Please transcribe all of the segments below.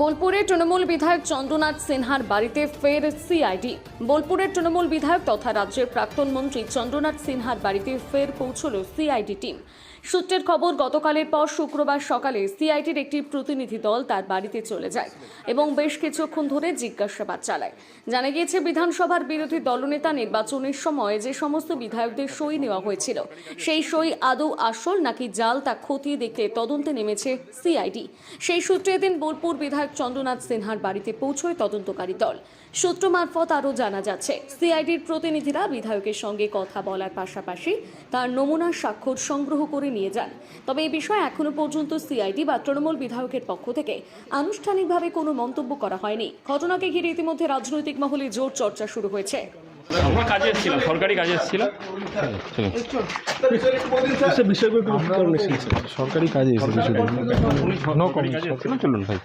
বোলপুরের তৃণমূল বিধায়ক চন্দ্রনাথ সিনহার বাড়িতে ফের সিআইডি। বোলপুরের তৃণমূল বিধায়ক তথা রাজ্যের প্রাক্তন মন্ত্রী চন্দ্রনাথ সিনহার বাড়িতে ফের পৌঁছল সিআইডি টিম। সূত্রের খবর, গতকালের পর শুক্রবার সকালে সিআইডির একটি প্রতিনিধি দল তার বাড়িতে চলে যায় এবং বেশ কিছুক্ষণ ধরে জিজ্ঞাসাবাদ চালায়। জানা গিয়েছে, বিধানসভার বিরোধী দলনেতা নির্বাচনের সময় যে সমস্ত বিধায়কদের সই নেওয়া হয়েছিল, সেই সই আদৌ আসল নাকি জাল তা খতিয়ে দেখতে তদন্তে নেমেছে সিআইডি। সেই সূত্রে এদিন বোলপুর বিধায়ক চন্দ্রনাথ সিনহার বাড়িতে পৌঁছয় তদন্তকারী দল। সূত্র মারফত আরও জানা যাচ্ছে, সিআইডির প্রতিনিধিরা বিধায়কের সঙ্গে কথা বলার পাশাপাশি তার নমুনা স্বাক্ষর সংগ্রহ করে নিয়ে যান। তবে এই বিষয়ে এখনো পর্যন্ত সিআইডি বা তৃণমূল বিধায়কের পক্ষ থেকে আনুষ্ঠানিকভাবে কোনো মন্তব্য করা হয়নি। ঘটনাকে ঘিরে ইতিমধ্যে রাজনৈতিক মহলে জোর চর্চা শুরু হয়েছে। আমরা কাজে এসেছিলাম, সরকারি কাজে এসেছিলাম। সরকারি কাজে চলুন ভাই।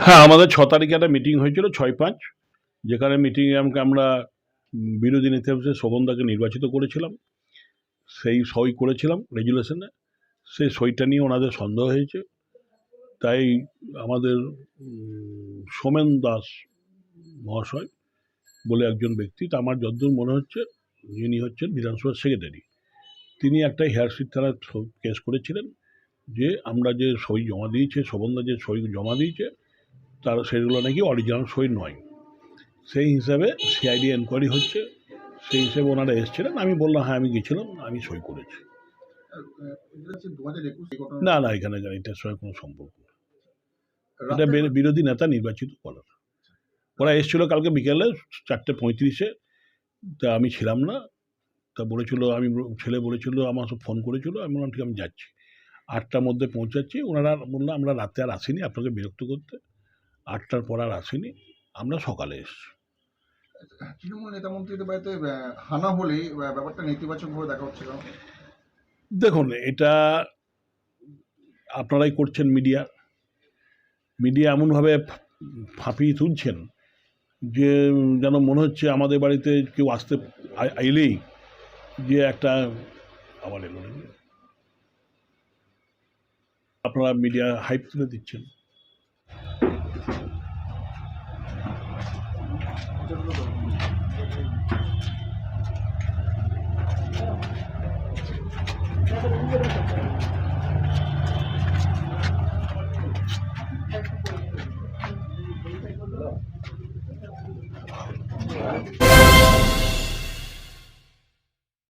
হ্যাঁ, আমাদের 6 তারিখে একটা মিটিং হয়েছিল 6-5, যেখানে মিটিংয়ে আমরা বিরোধী নেতা হিসেবে শোভনদাকে নির্বাচিত করেছিলাম। সেই সই করেছিলাম রেজুলেশনে। সেই সইটা নিয়ে ওনাদের সন্দেহ হয়েছে, তাই আমাদের সোমেন দাস মহাশয় বলে একজন ব্যক্তি, তা আমার যতদূর মনে হচ্ছে যিনি হচ্ছেন বিধানসভার সেক্রেটারি, তিনি একটা হেয়ারশিট থানায় কেস করেছিলেন যে আমরা যে সই জমা দিয়েছে, শোভনদা যে সই জমা দিয়েছে তার সেগুলো নাকি অরিজিনাল সই নয়। সেই হিসাবে সিআইডি এনকোয়ারি হচ্ছে, সেই হিসেবে ওনারা এসেছিলেন। আমি বললাম হ্যাঁ আমি গেছিলাম, আমি সই করেছি। না না, এখানে এটার সঙ্গে কোনো সম্পর্ক নেই। এটা বিরোধী নেতা নির্বাচিত করার। ওরা এসেছিলো কালকে বিকেলে 4:35-এ, তা আমি ছিলাম না। তা বলেছিল, আমি ছেলে বলেছিল, আমার সব ফোন করেছিল, আমি বললাম ঠিক আমি যাচ্ছি, 8টার মধ্যে পৌঁছাচ্ছি। ওনারা বললাম আমরা রাতে আর আসিনি আপনাকে বিরক্ত করতে, 8টার পর আর আসিনি, আমরা সকালে এসেছি। তৃণমূল নেতা মন্ত্রীদের বাড়িতে হানা হলে ব্যাপারটা নেতিবাচকভাবে দেখা হচ্ছে। দেখুন, এটা আপনারাই করছেন, মিডিয়া এমনভাবে ফাঁপিয়ে তুলছেন যে যেন মনে হচ্ছে আমাদের বাড়িতে কেউ আসতে এলেই যে একটা আবার এলো, আপনারা মিডিয়া হাইপ তুলে দিচ্ছেন।